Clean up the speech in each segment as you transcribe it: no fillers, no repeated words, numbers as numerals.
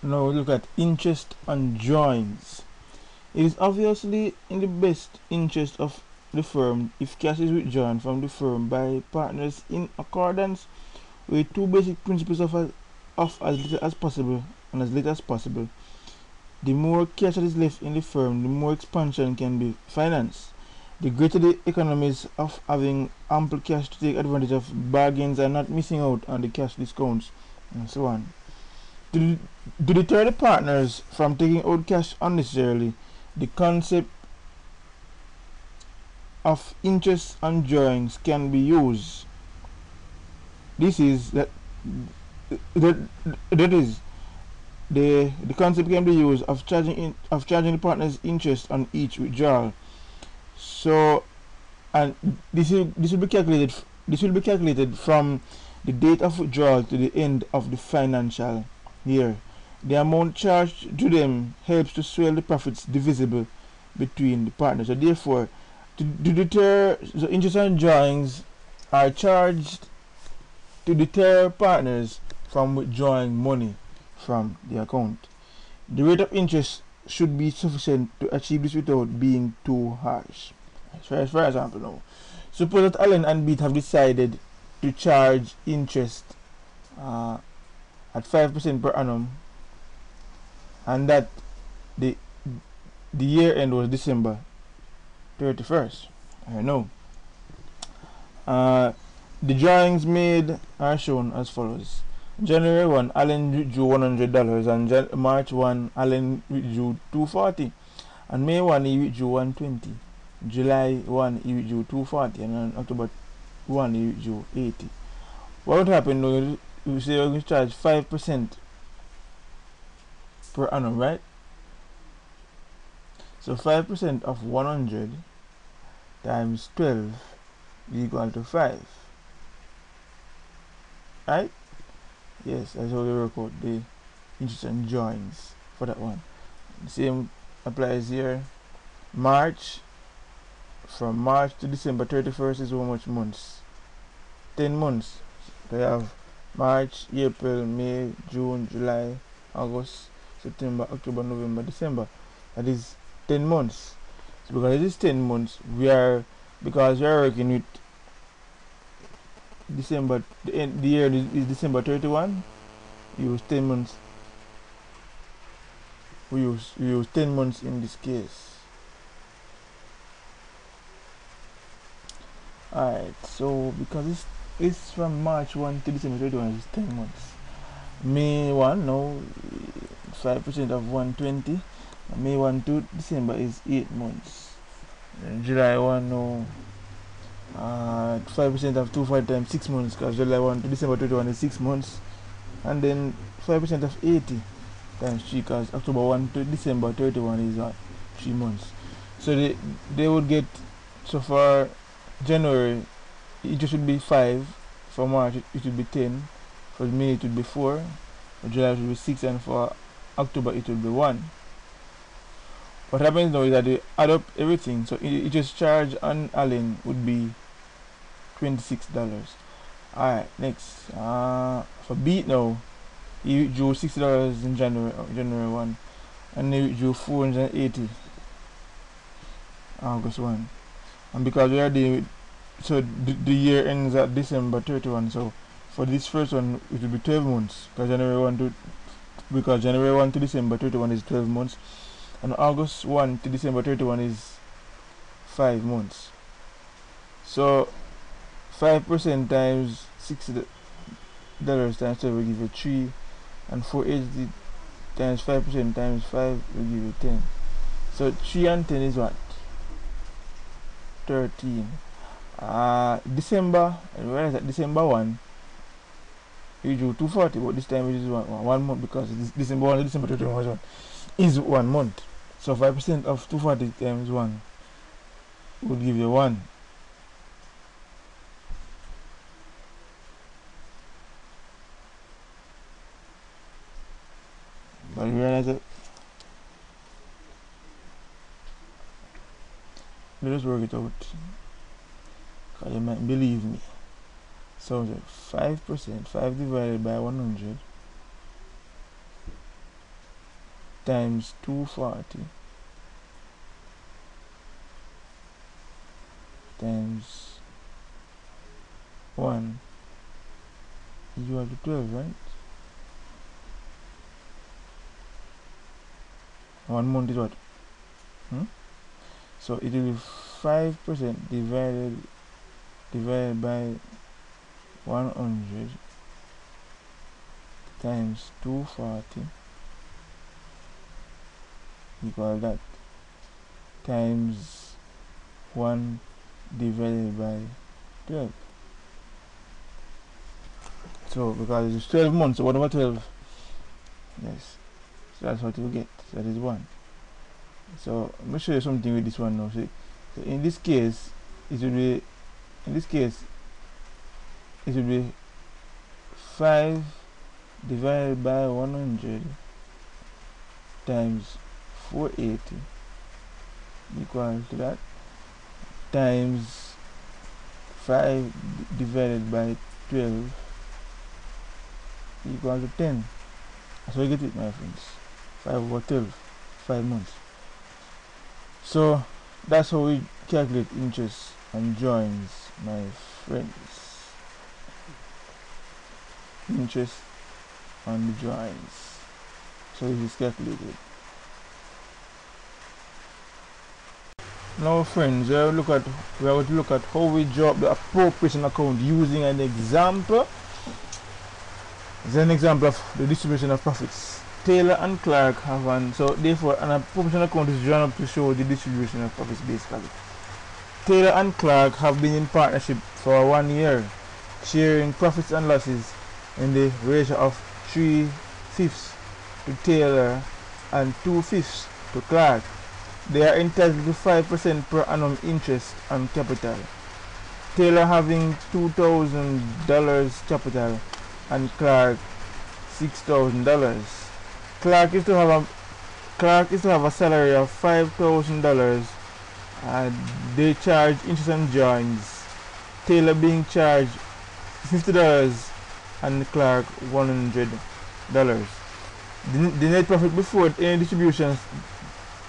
Now look at interest on drawings. It is obviously in the best interest of the firm if cash is withdrawn from the firm by partners in accordance with two basic principles of as little as possible and as little as possible. The more cash that is left in the firm, the more expansion can be financed. The greater the economies of having ample cash to take advantage of bargains and not missing out on the cash discounts and so on. To deter the partners from taking out cash unnecessarily, the concept of interest on drawings can be used. This is that is the concept can be used of charging the partners interest on each withdrawal. So, and this will be calculated from the date of withdrawal to the end of the financial year. The amount charged to them helps to swell the profits divisible between the partners. So therefore, to deter, the interest on drawings are charged to deter partners from withdrawing money from the account. The rate of interest should be sufficient to achieve this without being too harsh. For example, now, suppose that Allen and Beat have decided to charge interest at 5% per annum, and that the year end was December 31st. I know. The drawings made are shown as follows. January 1, Allen withdrew $100, and March 1, Allen withdrew $240, and May 1, he withdrew $120. July 1, he withdrew $240, and on October 1, he withdrew $80. What would happen though? You say you're going to charge 5% per annum, right? So 5% of 100 times 12 is equal to 5. Right? Yes, that's how we work out the interest and drawings for that one. The same applies here. March, from March to December 31st is how much months? 10 months. So you have March, April, May, June, July, August, September, October, November, December. That is 10 months. So because it is 10 months, because we are working with December, the year is December 31. We use 10 months. We use 10 months in this case. Alright, so because it's from March 1 to December 31, it's 10 months. May 1, no, 5% of 120. May 1 to December is 8 months. And July 1, no, 5% of 240 times 6 months, because July 1 to December 31 is 6 months. And then 5% of 80 times 3, because October 1 to December 31 is 3 months. So they would get, so for January it just should be 5, for March it would be 10, for May it would be 4, for July it would be 6, and for October it would be 1. What happens now is that they add up everything, so it just charge on Allen would be $26. Alright, next, for Beat now, he withdrew $60 in January 1, and he withdrew $480 August 1. And because we are so the year ends at December 31, so for this first one it will be 12 months, because January 1 to December 31 is 12 months, and August 1 to December 31 is 5 months. So 5% times $60 times 12 will give you 3, and 480 times 5% times 5 will give you 10. So 3 and 10 is what? 13. December, and whereas at December 1 you do 240, but this time it is one month, because December 1 to December 31 is 1 month. So 5% of 240 times 1 would give you 1. But you realize that, let us work it out, because you might believe me. So 5%, 5 divided by 100 times 240 times 1 equal to 12, right? 1 month is what? So it will be 5% divided by 100 times 240 equal that times 1 divided by 12. So because it's 12 months, so 1 over 12, yes, so that's what you get. So that is 1. So let me show you something with this one now. So in this case it will be, 5 divided by 100 times 480 equal to that times 5 divided by 12 equal to 10. So you get it, my friends. 5 over 12, 5 months. So that's how we calculate interest and joins, my friends. Interest on the joins. So it is calculated. Now friends, we have to look at how we draw up the appropriation account using an example. This is an example of the distribution of profits. Taylor and Clark have so therefore an appropriation account is drawn up to show the distribution of profits basically. Taylor and Clark have been in partnership for 1 year, sharing profits and losses in the ratio of 3/5 to Taylor and 2/5 to Clark. They are entitled to 5% per annum interest on capital. Taylor having $2,000 capital and Clark $6,000. Clark is to have a salary of $5,000 and they charge interest and joins. Taylor being charged $50 and Clark $100. The net profit before any distributions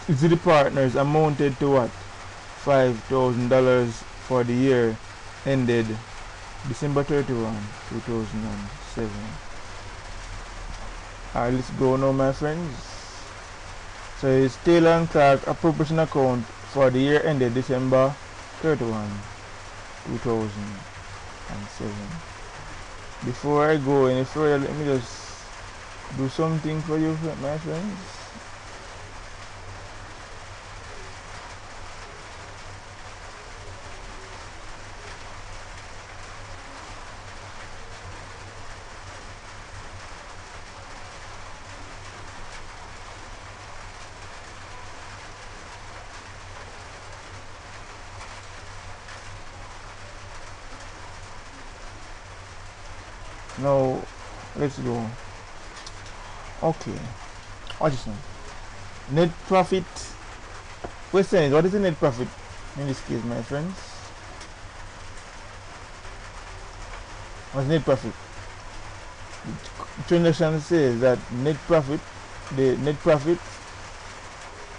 to the partners amounted to what? $5,000 for the year ended December 31, 2007. Alright, let's go now, my friends. So it's Taylor and Clark appropriation account for the year ended December 31, 2007. Before I go any further, let me just do something for you, my friends. Now let's go. Okay, what is net profit? Question is, what is the net profit in this case, my friends? What's net profit? The transaction says that the net profit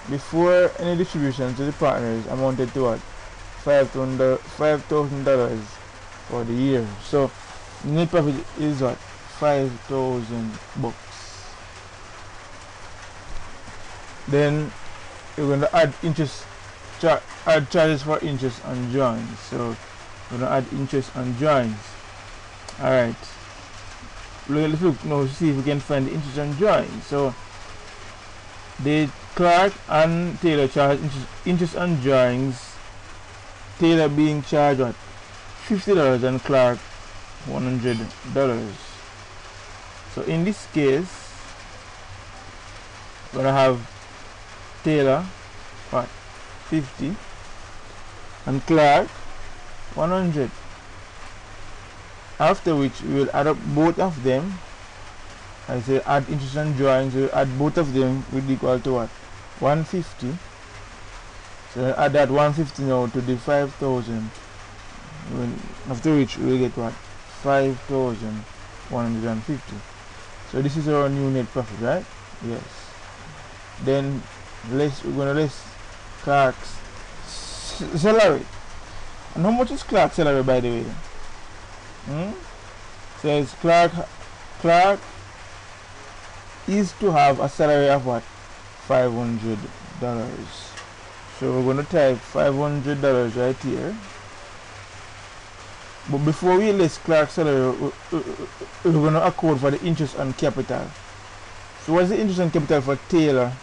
before any distribution to the partners amounted to what? $5,000 for the year. So net profit is what? $5,000. Then you're going to add add charges for interest and joins. So we're going to add interest and joins. Alright, let's look now, see if we can find the interest and joins. So the Clark and Taylor charge interest and joins. Taylor being charged what? $50 and Clark $100. So in this case, we're gonna have Taylor what? 50 and Clark 100. After which we will add up both of them. I say add interest and joins, we will add both of them will equal to what? 150. So add that 150 now to the 5,000. After which we will get what? 5,150. So this is our new net profit, right? Yes. Then we're gonna list Clark's salary. And how much is Clark's salary, by the way? Says Clark is to have a salary of what? $500. So we're gonna type $500 right here. But before we list Clark's salary, we're gonna account for the interest on capital. So what's the interest on capital for Taylor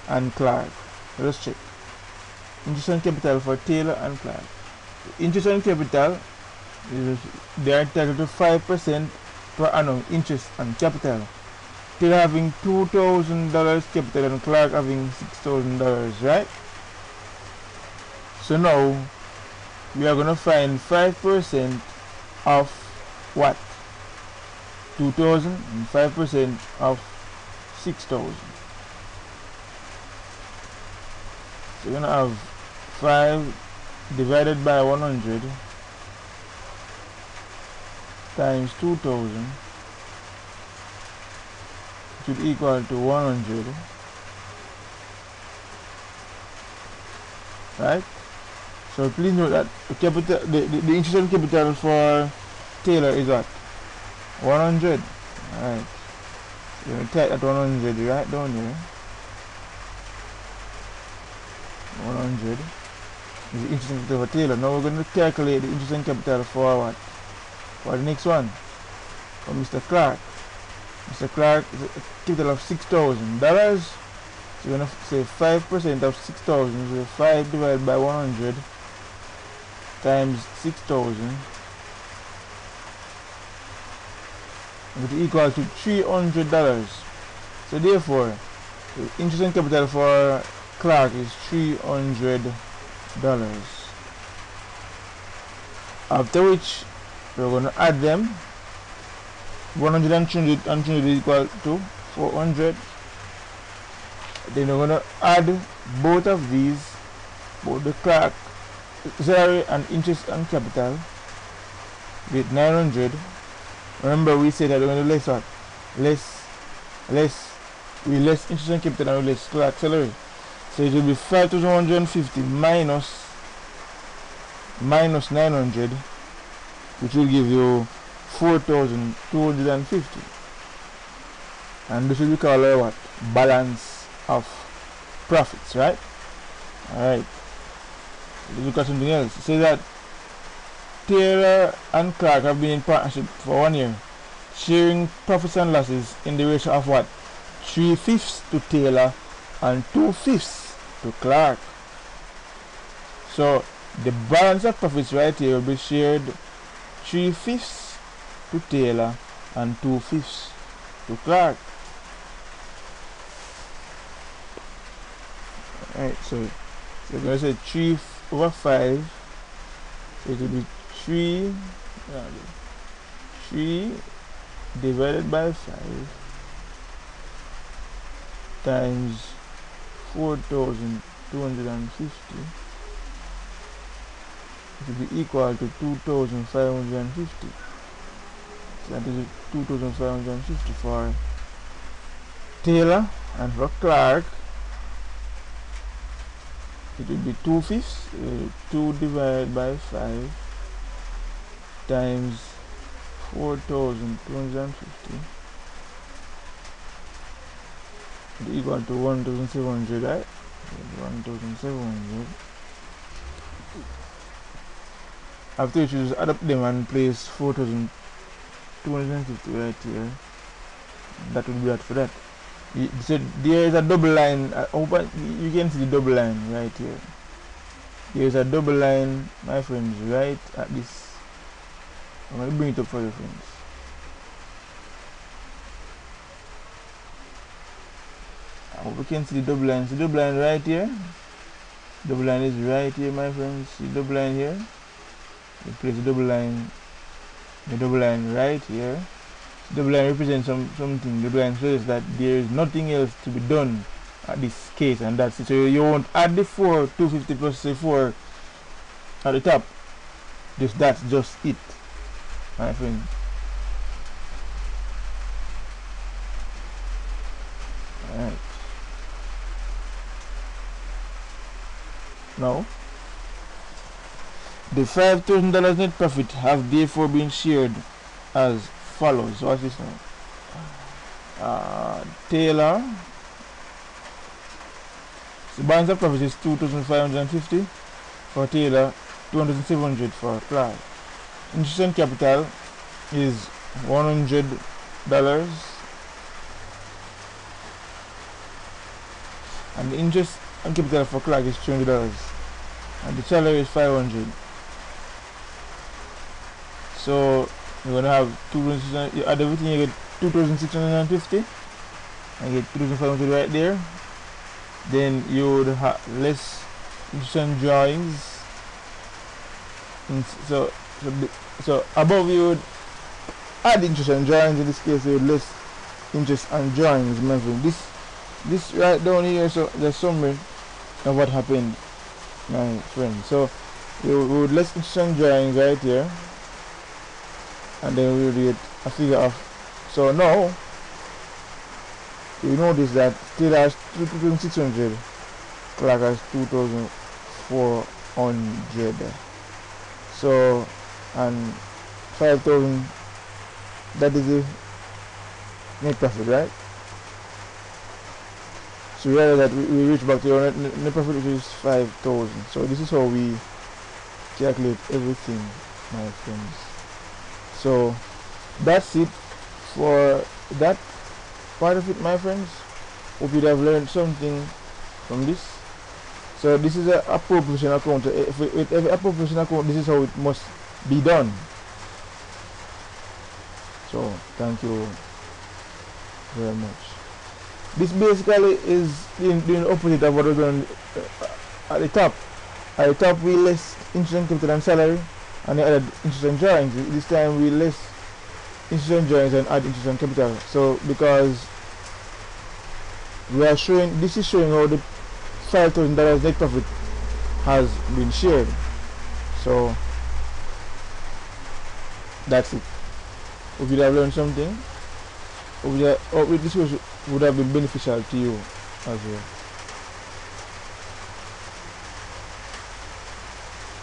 and Clark? Let's check. Interest on capital for Taylor and Clark. Interest on capital, they are entitled to 5% per annum interest on capital. Taylor having $2,000 capital and Clark having $6,000, right? So now we are going to find 5% of what? 2,000 and 5% of 6,000. So we're going to have 5 divided by 100 times 2,000 should equal to 100, right? So please note that the interest on capital for Taylor is what? 100. Alright. So you type that 100 right down here. 100 is the interest on capital for Taylor. Now we're going to calculate the interest on capital for what? For the next one. For Mr. Clark. Mr. Clark is a capital of $6,000. So we're going to say 5% of 6,000. So 5 divided by 100 times 6,000 which is equal to $300. So therefore the interest on capital for Clark is $300. After which we're going to add them. 100 and 300 is equal to 400. Then we're going to add both of these, both the Clark salary and interest on capital with 900. Remember we said that we're going to less what? We less interest on capital and we less Clark salary. So it will be 5,150 minus 900, which will give you 4,250. And this will be called what? Balance of profits, right? Alright. Let's look at something else. It says that Taylor and Clark have been in partnership for 1 year, sharing profits and losses in the ratio of what? 3/5 to Taylor and 2/5 to Clark. So the balance of profits right here will be shared 3/5 to Taylor and 2/5 to Clark. Alright, so we're going to say 3/5. So it will be 3 divided by 5 times 4,250. It will be equal to 2,550. So that is 2,550 for Taylor, and for Clark it will be 2/5. 2 divided by 5 times 4,250 equal to 1,700, right? 1,700. After you just add up them and place 4,250 right here, that will be that for that. So there is a double line. I hope you can see the double line right here. There is a double line, my friends, right at this. I'm going to bring it up for you, friends. I hope you can see the double line. See the double line right here. Double line is right here, my friends. See the double line here. You place the double line right here. Double line represents something. Double line says that there is nothing else to be done at this case, and that's it. So you won't add the 4,250 plus say 4 at the top. That's just it, my friend. Alright. Now, the $5,000 net profit have therefore been shared as follows. So what's this now? Taylor. The balance of profit is 2,550 for Taylor, 2,700 for Clark. Interest on capital is $100, and the interest on capital for Clark is $200, and the salary is $500. So you're gonna have 2,600. You add everything, you get 2,650, and get 2,500 right there. Then you would have less interest on drawings. And so above you would add interest on drawings. In this case, you would less interest on drawings. My friend, this right down here, so the summary of what happened, my friend. So you would less interest on drawings right here, and then we would get a figure of. So now you notice that Taylor has 2,600, Clark has 2,400. So, and 5,000, that is the net profit, right? So we realize that we reach back to our net profit, which is 5,000. So this is how we calculate everything, my friends. So that's it for that part of it, my friends. Hope you have learned something from this. So this is an appropriation account. With every appropriation account, this is how it must be done. So thank you very much. This basically is the opposite of what we're doing at the top. At the top we list interest on capital and salary, and the other interest on drawings. This time we list interest on drawings and add interest on capital. So because we are showing, this is showing how the $5,000 net profit has been shared. So that's it. Hope you have learned something. Hope this would have been beneficial to you as well.